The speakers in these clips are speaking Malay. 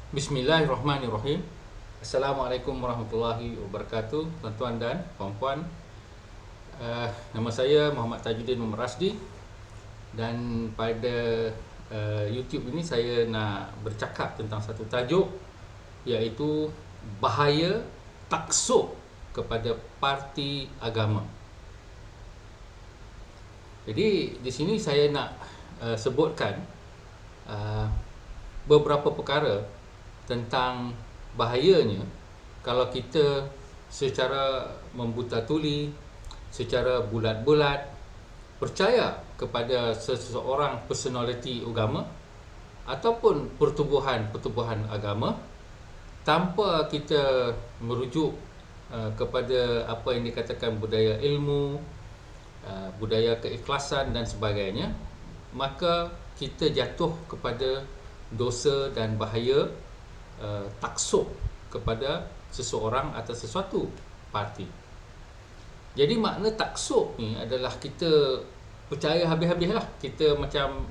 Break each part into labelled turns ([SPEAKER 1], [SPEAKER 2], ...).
[SPEAKER 1] Bismillahirrahmanirrahim. Assalamualaikum warahmatullahi wabarakatuh, tuan-tuan dan puan-puan. Nama saya Muhammad Tajuddin Muhammad Rasdi, dan pada YouTube ini saya nak bercakap tentang satu tajuk, iaitu bahaya taksub kepada parti agama. Jadi di sini saya nak sebutkan beberapa perkara tentang bahayanya kalau kita secara membuta-tuli, secara bulat-bulat percaya kepada seseorang personaliti agama ataupun pertubuhan-pertubuhan agama tanpa kita merujuk kepada apa yang dikatakan budaya ilmu, budaya keikhlasan dan sebagainya, maka kita jatuh kepada dosa dan bahaya taksub kepada seseorang atau sesuatu parti. Jadi makna taksub ni adalah kita percaya habis-habis lah. Kita macam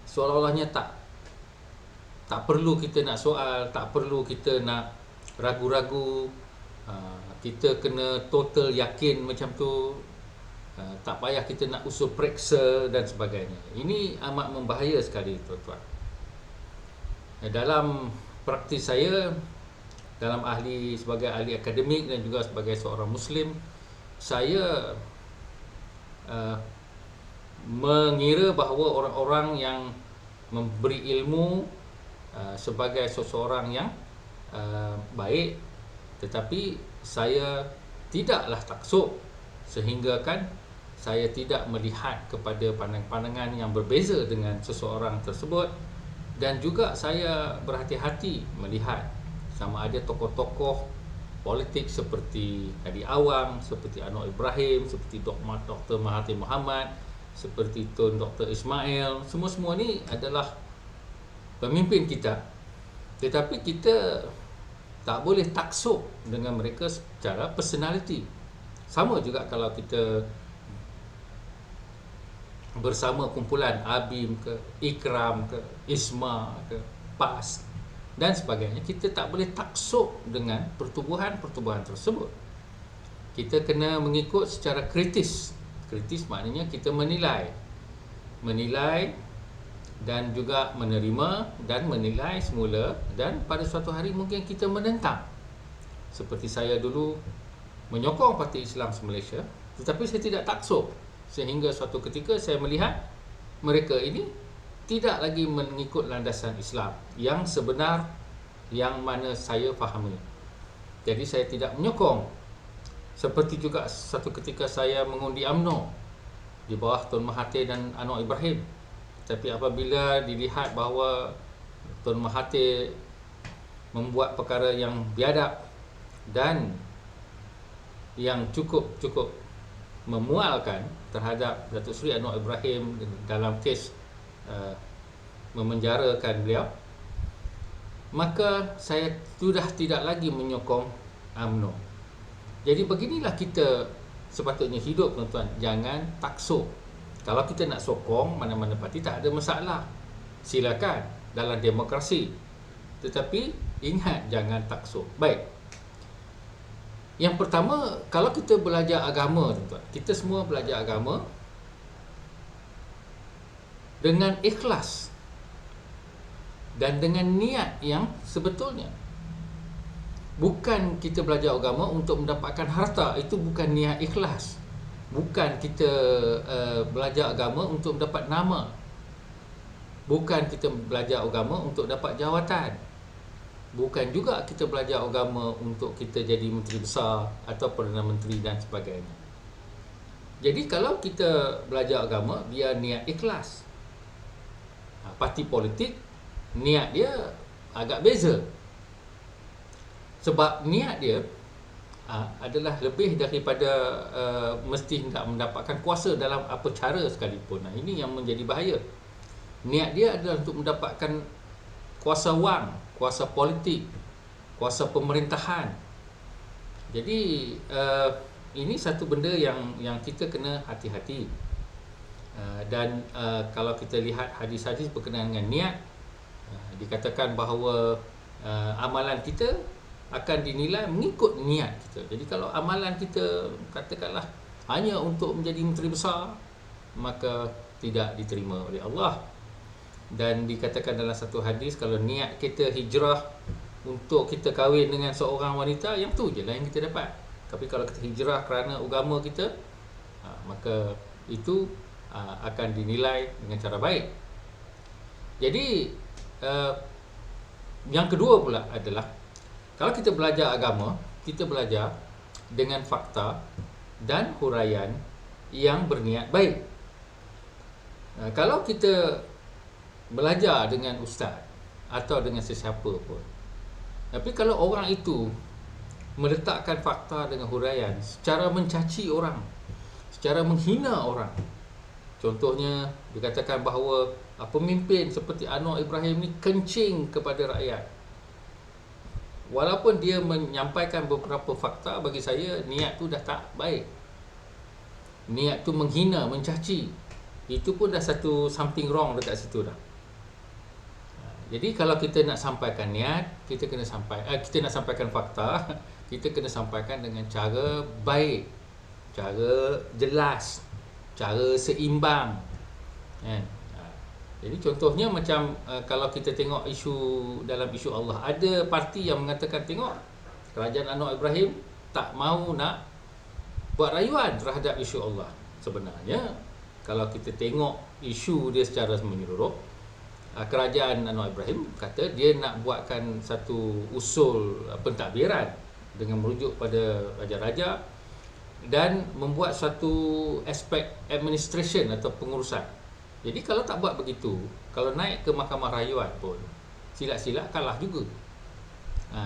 [SPEAKER 1] seolah-olahnya tak perlu kita nak soal, tak perlu kita nak ragu-ragu. Kita kena total yakin macam tu. Tak payah kita nak usul periksa dan sebagainya. Ini amat membahaya sekali, tuan-tuan. Dalam praktis saya, sebagai ahli akademik dan juga sebagai seorang Muslim, saya mengira bahawa orang-orang yang memberi ilmu sebagai seseorang yang baik, tetapi saya tidaklah taksub sehingga kan saya tidak melihat kepada pandangan-pandangan yang berbeza dengan seseorang tersebut, dan juga saya berhati-hati melihat sama ada tokoh-tokoh politik seperti Hadi Awang, seperti Anwar Ibrahim, seperti Dr. Mahathir Mohamad, seperti Tun Dr. Ismail, semua-semua ni adalah pemimpin kita, tetapi kita tak boleh taksub dengan mereka secara personality. Sama juga kalau kita bersama kumpulan ABIM ke, Ikram ke, ISMA ke, PAS dan sebagainya, kita tak boleh taksub dengan pertubuhan-pertubuhan tersebut. Kita kena mengikut secara kritis. Kritis maknanya kita menilai dan juga menerima dan menilai semula, dan pada suatu hari mungkin kita menentang. Seperti saya dulu menyokong Parti Islam Malaysia, tetapi saya tidak taksub, sehingga suatu ketika saya melihat mereka ini tidak lagi mengikut landasan Islam yang sebenar, yang mana saya fahami. Jadi saya tidak menyokong. Seperti juga satu ketika saya mengundi UMNO di bawah Tun Mahathir dan Anwar Ibrahim. Tapi apabila dilihat bahawa Tun Mahathir membuat perkara yang biadab dan yang cukup memualkan terhadap Datuk Seri Anwar Ibrahim dalam kes memenjarakan beliau, maka saya sudah tidak lagi menyokong UMNO. Jadi beginilah kita sepatutnya hidup, tuan-tuan. Jangan taksub. Kalau kita nak sokong mana-mana parti, tak ada masalah, silakan, dalam demokrasi. Tetapi ingat, jangan taksub. Baik. Yang pertama, kalau kita belajar agama, tuan-tuan, kita semua belajar agama dengan ikhlas dan dengan niat yang sebetulnya. Bukan kita belajar agama untuk mendapatkan harta, itu bukan niat ikhlas. Bukan kita belajar agama untuk mendapat nama. Bukan kita belajar agama untuk dapat jawatan. Bukan juga kita belajar agama untuk kita jadi menteri besar atau Perdana Menteri dan sebagainya. Jadi kalau kita belajar agama, biar niat ikhlas. Parti politik, niat dia agak beza. Sebab niat dia adalah lebih daripada mesti nak mendapatkan kuasa dalam apa cara sekalipun. Ini yang menjadi bahaya. Niat dia adalah untuk mendapatkan kuasa wang, kuasa politik, kuasa pemerintahan. Jadi ini satu benda yang kita kena hati-hati. Dan kalau kita lihat hadis-hadis berkenaan dengan niat, dikatakan bahawa amalan kita akan dinilai mengikut niat kita. Jadi kalau amalan kita katakanlah hanya untuk menjadi menteri besar, maka tidak diterima oleh Allah. Dan dikatakan dalam satu hadis, kalau niat kita hijrah untuk kita kahwin dengan seorang wanita, yang tu je lah yang kita dapat. Tapi kalau kita hijrah kerana agama kita, maka itu akan dinilai dengan cara baik. Jadi yang kedua pula adalah, kalau kita belajar agama, kita belajar dengan fakta dan huraian yang berniat baik. Kalau kita belajar dengan ustaz atau dengan sesiapa pun, tapi kalau orang itu meletakkan fakta dengan huraian secara mencaci orang, secara menghina orang, contohnya dikatakan bahawa pemimpin seperti Anwar Ibrahim ni kencing kepada rakyat, walaupun dia menyampaikan beberapa fakta, bagi saya niat tu dah tak baik. Niat tu menghina, mencaci, itu pun dah satu something wrong dekat situ dah. Jadi kalau kita nak sampaikan niat, kita nak sampaikan fakta, kita kena sampaikan dengan cara baik, cara jelas, cara seimbang, kan? Jadi contohnya macam kalau kita tengok dalam isu Allah, ada parti yang mengatakan, tengok, kerajaan Anwar Ibrahim tak mahu nak buat rayuan terhadap isu Allah. Sebenarnya kalau kita tengok isu dia secara menyeluruh, kerajaan Anwar Ibrahim kata dia nak buatkan satu usul pentadbiran dengan merujuk pada raja-raja dan membuat satu aspek administration atau pengurusan. Jadi kalau tak buat begitu, kalau naik ke mahkamah rayuan pun silap-silap kalah juga.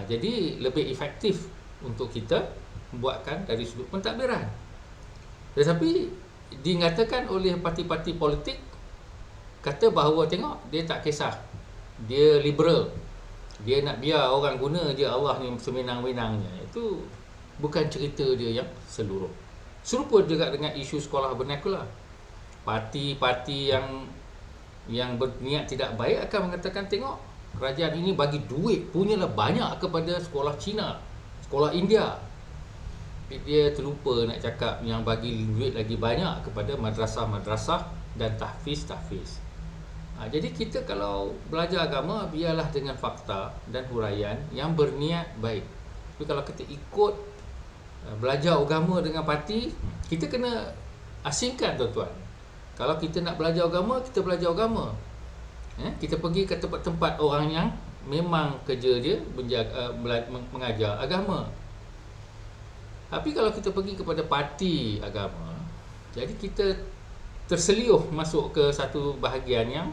[SPEAKER 1] Jadi lebih efektif untuk kita membuatkan dari sudut pentadbiran. Tetapi dinyatakan oleh parti-parti politik, kata bahawa tengok, dia tak kisah, dia liberal, dia nak biar orang guna je Allah ni semenang-menangnya. Itu bukan cerita dia yang seluruh. Serupa juga dengan isu sekolah vernacular. Parti-parti yang berniat tidak baik akan mengatakan, tengok, kerajaan ini bagi duit punyalah banyak kepada sekolah Cina, sekolah India. Dia terlupa nak cakap yang bagi duit lagi banyak kepada madrasah-madrasah dan tahfiz. Jadi kita kalau belajar agama, biarlah dengan fakta dan huraian yang berniat baik. Tapi kalau kita ikut belajar agama dengan parti, kita kena asingkan, tuan-tuan. Kalau kita nak belajar agama, kita belajar agama. Kita pergi ke tempat-tempat orang yang memang kerja dia mengajar agama. Tapi kalau kita pergi kepada parti agama, jadi kita terseliuh masuk ke satu bahagian yang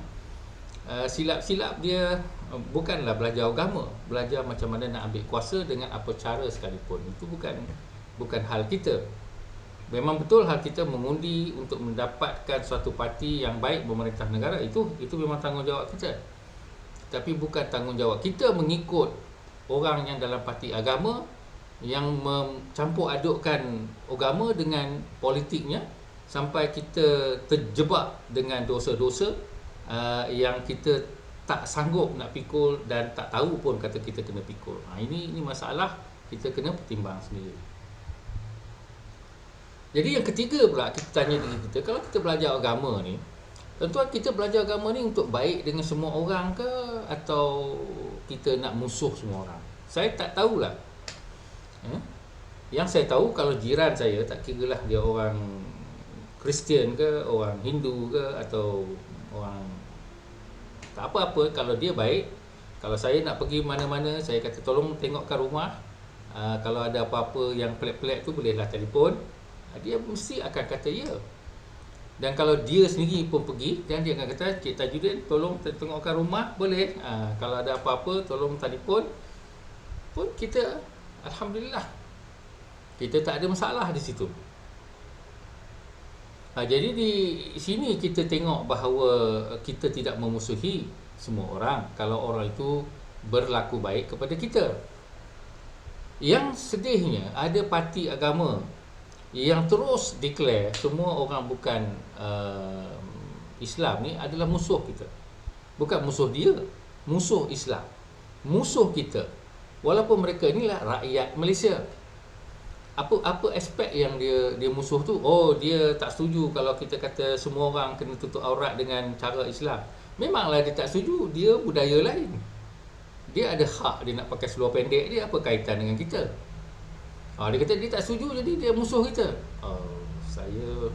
[SPEAKER 1] silap-silap dia bukanlah belajar agama, belajar macam mana nak ambil kuasa dengan apa cara sekalipun. Itu bukan hal kita. Memang betul hal kita mengundi untuk mendapatkan suatu parti yang baik memerintah negara, itu memang tanggungjawab kita. Tapi bukan tanggungjawab kita mengikut orang yang dalam parti agama yang mencampur adukkan agama dengan politiknya sampai kita terjebak dengan dosa-dosa yang kita tak sanggup nak pikul dan tak tahu pun kata kita kena pikul. Ini masalah kita kena pertimbang sendiri. Jadi yang ketiga pula, kita tanya diri kita, kalau kita belajar agama ni, tuan-tuan, kita belajar agama ni untuk baik dengan semua orang ke, atau kita nak musuh semua orang? Saya tak tahulah. Yang saya tahu, kalau jiran saya, tak kiralah dia orang Kristian ke, orang Hindu ke, atau orang tak apa-apa, kalau dia baik, kalau saya nak pergi mana-mana, saya kata tolong tengokkan rumah, kalau ada apa-apa yang pelik-pelik tu bolehlah telefon, dia mesti akan kata ya. Dan kalau dia sendiri pun pergi, dan dia akan kata, Cik Tajudin, tolong tengokkan rumah, boleh. Kalau ada apa-apa, tolong telefon pun, kita alhamdulillah, kita tak ada masalah di situ. Jadi di sini kita tengok bahawa kita tidak memusuhi semua orang kalau orang itu berlaku baik kepada kita. Yang sedihnya, ada parti agama yang terus declare semua orang bukan Islam ni adalah musuh kita. Bukan musuh dia, musuh Islam. musuh kita, walaupun mereka inilah rakyat Malaysia. Apa aspek yang dia musuh tu? Oh, dia tak setuju kalau kita kata semua orang kena tutup aurat dengan cara Islam. Memanglah dia tak setuju, dia budaya lain. Dia ada hak dia nak pakai seluar pendek dia, apa kaitan dengan kita? Dia kata dia tak setuju, jadi dia musuh kita. Saya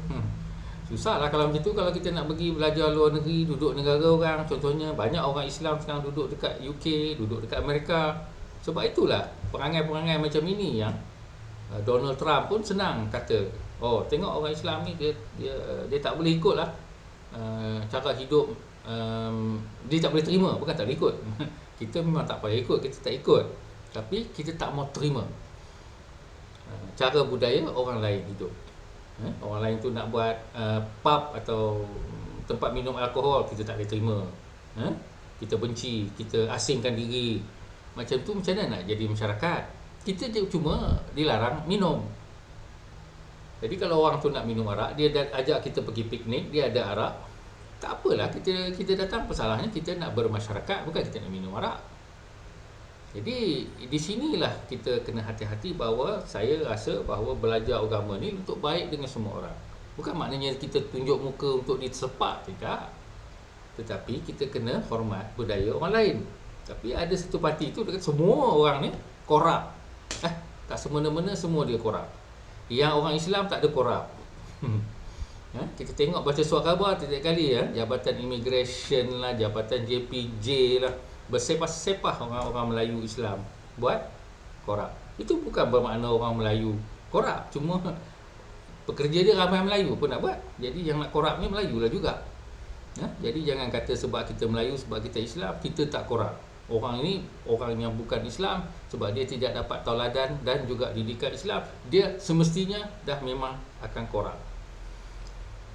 [SPEAKER 1] susahlah kalau macam tu. Kalau kita nak pergi belajar luar negeri, duduk negara orang, contohnya banyak orang Islam sekarang duduk dekat UK, duduk dekat Amerika. Sebab itulah perangai-perangai macam ini yang Donald Trump pun senang kata, tengok orang Islam ni dia tak boleh ikut lah cara hidup, dia tak boleh terima. Bukan tak boleh ikut kita memang tak payah ikut, kita tak ikut, tapi kita tak mau terima cara budaya orang lain hidup. Orang lain tu nak buat pub atau tempat minum alkohol, kita tak boleh terima. Kita benci, kita asingkan diri. Macam tu macam mana nak jadi masyarakat? Kita cuma dilarang minum. Jadi kalau orang tu nak minum arak, dia ajak kita pergi piknik, dia ada arak, tak apalah, kita datang. Masalahnya kita nak bermasyarakat, bukan kita nak minum arak. Jadi di sinilah kita kena hati-hati, bahawa saya rasa bahawa belajar agama ni untuk baik dengan semua orang. Bukan maknanya kita tunjuk muka untuk disepak, tidak. Tetapi kita kena hormat budaya orang lain. Tapi ada satu parti tu dekat semua orang ni korup. Tak semena-mena semua dia korup. Yang orang Islam tak ada korup. Kita tengok baca surat khabar tiap kali, Jabatan Immigration lah, Jabatan JPJ lah, bersepah-sepah orang-orang Melayu Islam buat korup. Itu bukan bermakna orang Melayu korup, cuma pekerja dia ramai Melayu pun nak buat. Jadi yang nak korup ni Melayu lah juga. Jadi jangan kata sebab kita Melayu, sebab kita Islam, kita tak korup. Orang ini orang yang bukan Islam, sebab dia tidak dapat tauladan dan juga didikan Islam, dia semestinya dah memang akan korup.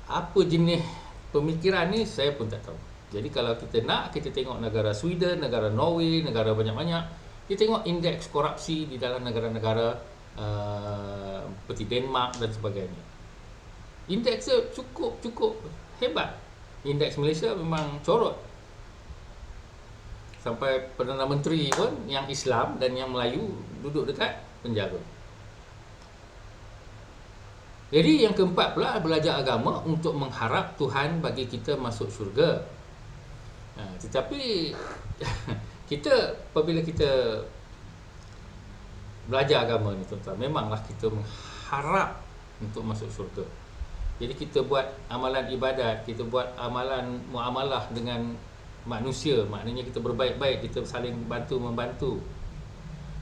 [SPEAKER 1] Apa jenis pemikiran ni saya pun tak tahu. Jadi kalau kita nak, kita tengok negara Sweden, negara Norway, negara banyak-banyak, kita tengok indeks korupsi di dalam negara-negara seperti Denmark dan sebagainya. Indeks dia cukup hebat. Indeks Malaysia memang corot. Sampai Perdana Menteri pun yang Islam dan yang Melayu duduk dekat penjara. Jadi yang keempat pula, belajar agama untuk mengharap Tuhan bagi kita masuk syurga. Tetapi apabila kita belajar agama ni, tuan-tuan, memanglah kita mengharap untuk masuk syurga. Jadi kita buat amalan ibadat, kita buat amalan muamalah dengan manusia, maknanya kita berbaik-baik, kita saling bantu-membantu,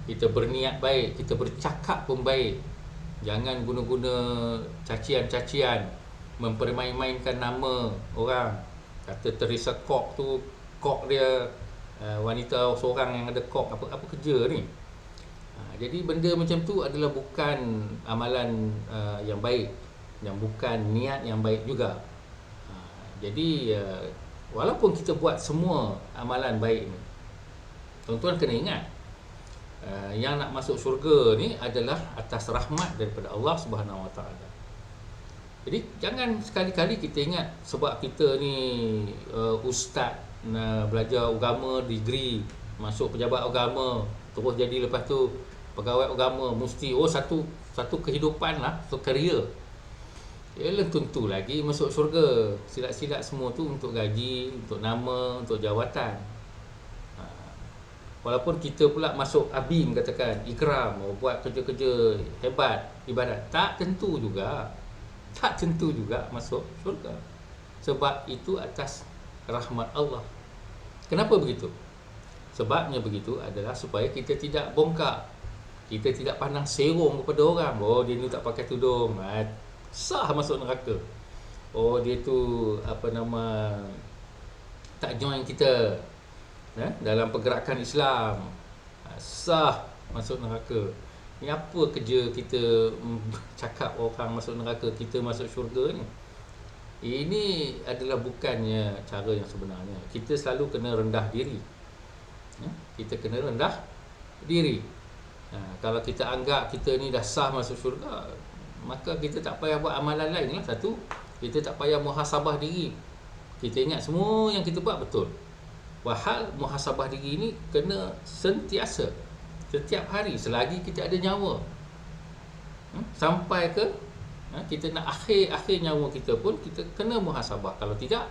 [SPEAKER 1] kita berniat baik, kita bercakap pun baik. Jangan guna-guna cacian-cacian, mempermain-mainkan nama orang. Kata Teresa Kok tu, kok dia wanita seorang yang ada kok, apa kerja ni? Jadi benda macam tu adalah bukan amalan yang baik, yang bukan niat yang baik juga. Jadi walaupun kita buat semua amalan baik ni, tuan-tuan kena ingat, yang nak masuk syurga ni adalah atas rahmat daripada Allah Subhanahu Wa Taala. Jadi jangan sekali-kali kita ingat sebab kita ni ustaz, belajar agama, degree, masuk pejabat agama, terus jadi lepas tu pegawai agama, mesti satu kehidupan lah, satu career. Belum tentu lagi masuk syurga. Silat-silat semua tu untuk gaji, untuk nama, untuk jawatan. Walaupun kita pula masuk ABIM, katakan ikram, buat kerja-kerja hebat, ibadat, tak tentu juga masuk syurga. Sebab itu atas rahmat Allah. Kenapa begitu? Sebabnya begitu adalah supaya kita tidak bongkak, kita tidak pandang serong kepada orang. Dia ni tak pakai tudung, sah masuk neraka. Dia tu tak join kita dalam pergerakan Islam, sah masuk neraka. Ni apa kerja kita cakap orang masuk neraka, kita masuk syurga ni? Ini adalah bukannya cara yang sebenarnya. Kita selalu kena rendah diri. Kita kena rendah diri. Kalau kita anggap kita ni dah sah masuk syurga, maka kita tak payah buat amalan lain lah. Satu, kita tak payah muhasabah diri. Kita ingat semua yang kita buat betul. Wahal muhasabah diri ini kena sentiasa, setiap hari selagi kita ada nyawa. Sampai ke kita nak akhir nyawa kita pun kita kena muhasabah. Kalau tidak,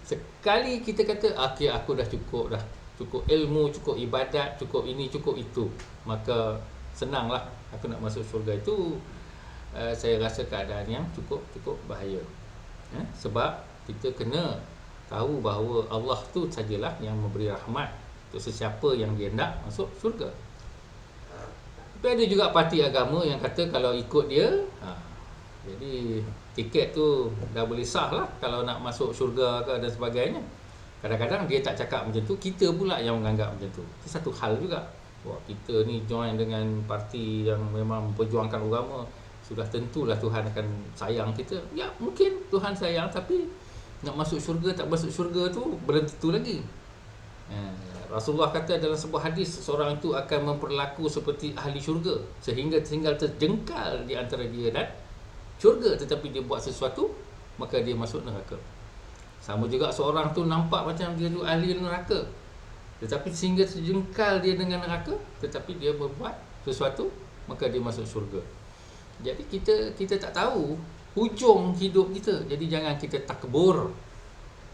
[SPEAKER 1] sekali kita kata okey, aku dah cukup ilmu, cukup ibadat, cukup ini, cukup itu, maka senanglah aku nak masuk syurga. Itu saya rasa keadaan yang cukup bahaya. Sebab kita kena tahu bahawa Allah tu sajalah yang memberi rahmat untuk sesiapa yang dia nak masuk syurga. Tapi ada juga parti agama yang kata kalau ikut dia, jadi tiket tu dah boleh sah lah kalau nak masuk syurga ke dan sebagainya. Kadang-kadang dia tak cakap macam tu, kita pula yang menganggap macam tu. Itu satu hal juga. Wah, kita ni join dengan parti yang memang memperjuangkan agama, sudah tentulah Tuhan akan sayang kita. Ya, mungkin Tuhan sayang, tapi nak masuk syurga tak masuk syurga tu belum tentu lagi. Rasulullah kata dalam sebuah hadis, seseorang itu akan memperlaku seperti ahli syurga sehingga tinggal terjengkal di antara dia dan syurga, tetapi dia buat sesuatu maka dia masuk neraka. Sama juga seorang tu nampak macam dia tu ahli neraka, tetapi sehingga terjengkal dia dengan neraka, tetapi dia berbuat sesuatu maka dia masuk syurga. Jadi kita tak tahu hujung hidup kita. Jadi jangan kita takbur,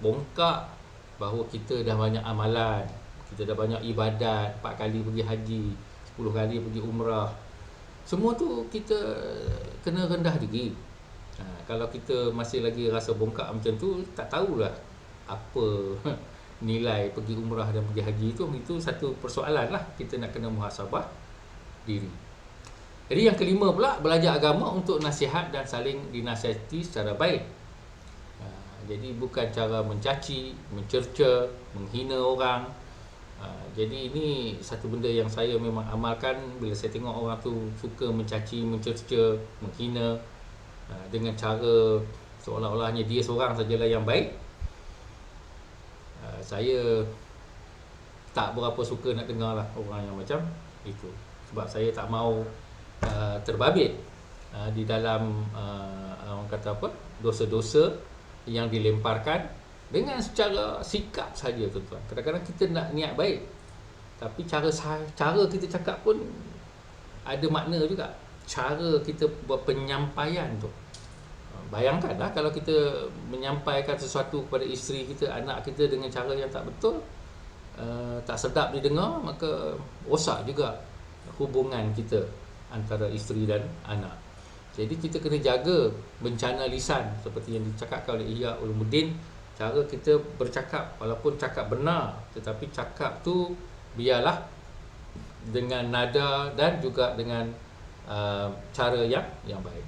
[SPEAKER 1] bongkak bahawa kita dah banyak amalan, kita dah banyak ibadat, 4 kali pergi haji, 10 kali pergi umrah. Semua tu kita kena rendah diri. Kalau kita masih lagi rasa bongkak macam tu, tak tahulah apa nilai pergi umrah dan pergi haji itu satu persoalan lah. Kita nak kena muhasabah diri. Jadi yang kelima pula, belajar agama untuk nasihat dan saling dinasihati secara baik. Jadi bukan cara mencaci, mencerca, menghina orang. Jadi ini satu benda yang saya memang amalkan bila saya tengok orang tu suka mencaci, mencerca, menghina dengan cara seolah-olahnya dia seorang sajalah yang baik. Saya tak berapa suka nak dengar lah orang yang macam itu. Sebab saya tak mau terbabit di dalam orang kata apa, dosa-dosa yang dilemparkan dengan secara sikap saja, tuan-tuan. Kadang-kadang kita nak niat baik, tapi cara kita cakap pun ada makna juga. Cara kita buat penyampaian tu. Bayangkanlah kalau kita menyampaikan sesuatu kepada isteri kita, anak kita dengan cara yang tak betul, tak sedap didengar, maka rosak juga hubungan kita antara isteri dan anak. Jadi kita kena jaga bencana lisan seperti yang dicakapkan oleh Ihya Ulumuddin. Cara kita bercakap, walaupun cakap benar, tetapi cakap tu biarlah dengan nada dan juga dengan cara yang baik.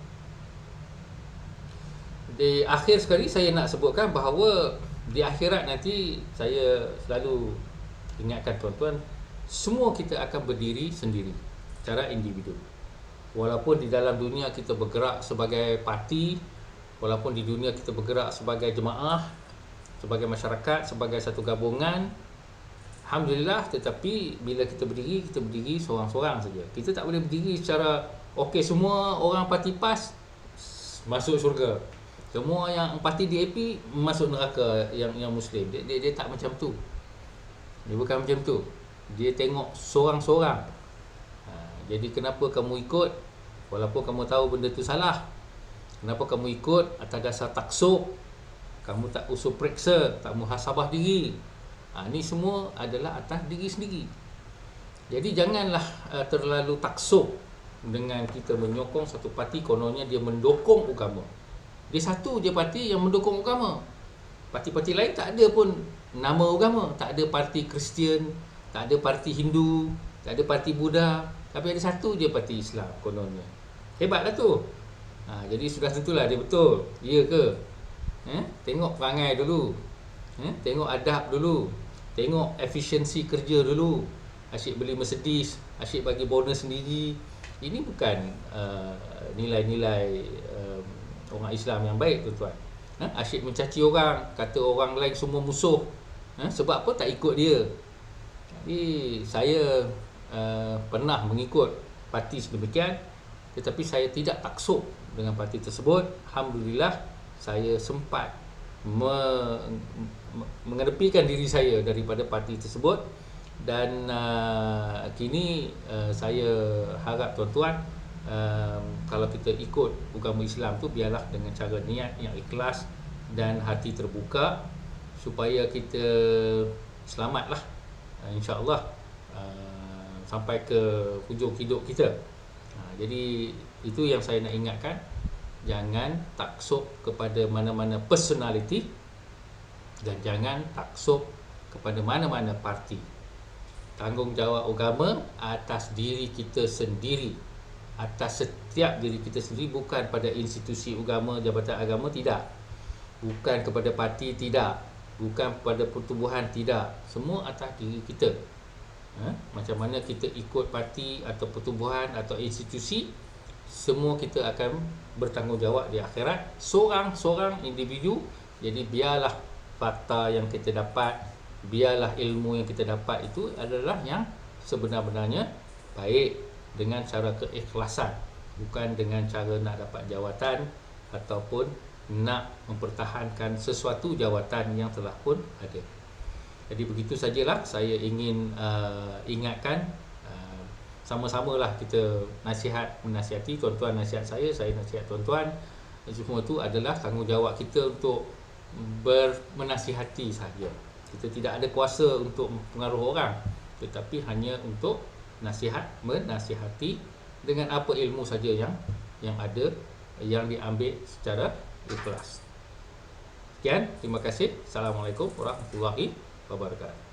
[SPEAKER 1] Di akhir sekali saya nak sebutkan bahawa di akhirat nanti, saya selalu ingatkan tuan-tuan, semua kita akan berdiri sendiri secara individu. Walaupun di dalam dunia kita bergerak sebagai parti, walaupun di dunia kita bergerak sebagai jemaah, sebagai masyarakat, sebagai satu gabungan, alhamdulillah, tetapi bila kita berdiri seorang-seorang saja. Kita tak boleh berdiri secara okey semua orang parti PAS masuk syurga, semua yang parti DAP masuk neraka, yang Muslim. Dia tak macam tu. Dia bukan macam tu. Dia tengok seorang-seorang. Jadi kenapa kamu ikut walaupun kamu tahu benda tu salah? Kenapa kamu ikut atas dasar taksub? Kamu tak usul periksa, tak muhasabah diri. Ni semua adalah atas diri sendiri. Jadi janganlah terlalu taksub dengan kita menyokong satu parti kononnya dia mendukung agama. Dia satu je parti yang mendukung agama. Parti-parti lain tak ada pun nama agama. Tak ada parti Kristian, tak ada parti Hindu, tak ada parti Buddha, tapi ada satu je parti Islam kononnya. Hebatlah tu. Jadi sudah tentulah dia betul. Ya ke? Tengok perangai dulu. Tengok adab dulu. Tengok efisiensi kerja dulu. Asyik beli Mercedes, asyik bagi bonus sendiri. Ini bukan nilai-nilai orang Islam yang baik, tuan-tuan. Asyik mencaci orang, kata orang lain semua musuh. Sebab apa? Tak ikut dia. Jadi saya pernah mengikut parti sedemikian, tetapi saya tidak taksub dengan parti tersebut. Alhamdulillah, saya sempat mengedepikan diri saya daripada parti tersebut. Dan kini saya harap tuan-tuan, kalau kita ikut agama Islam tu, biarlah dengan cara niat yang ikhlas dan hati terbuka, supaya kita selamatlah, insya-Allah, sampai ke hujung hidup kita. Jadi itu yang saya nak ingatkan, jangan taksub kepada mana-mana personality dan jangan taksub kepada mana-mana parti. Tanggungjawab agama atas diri kita sendiri, atas setiap diri kita sendiri, bukan pada institusi agama, jabatan agama, tidak. Bukan kepada parti, tidak. Bukan kepada pertubuhan, tidak. Semua atas diri kita. Macam mana kita ikut parti atau pertubuhan atau institusi, semua kita akan bertanggungjawab di akhirat, seorang-seorang individu. Jadi biarlah fakta yang kita dapat, biarlah ilmu yang kita dapat itu adalah yang sebenar-benarnya baik, dengan cara keikhlasan, bukan dengan cara nak dapat jawatan ataupun nak mempertahankan sesuatu jawatan yang telah pun ada. Jadi begitu sajalah saya ingin ingatkan, sama-samalah kita menasihati tuan-tuan, nasihat saya nasihat tuan-tuan. Semua itu adalah tanggungjawab kita untuk menasihati sahaja. Kita tidak ada kuasa untuk mempengaruhi orang, tetapi hanya untuk menasihati dengan apa ilmu saja yang ada, yang diambil secara ikhlas. Sekian, terima kasih. Assalamualaikum warahmatullahi wabarakatuh.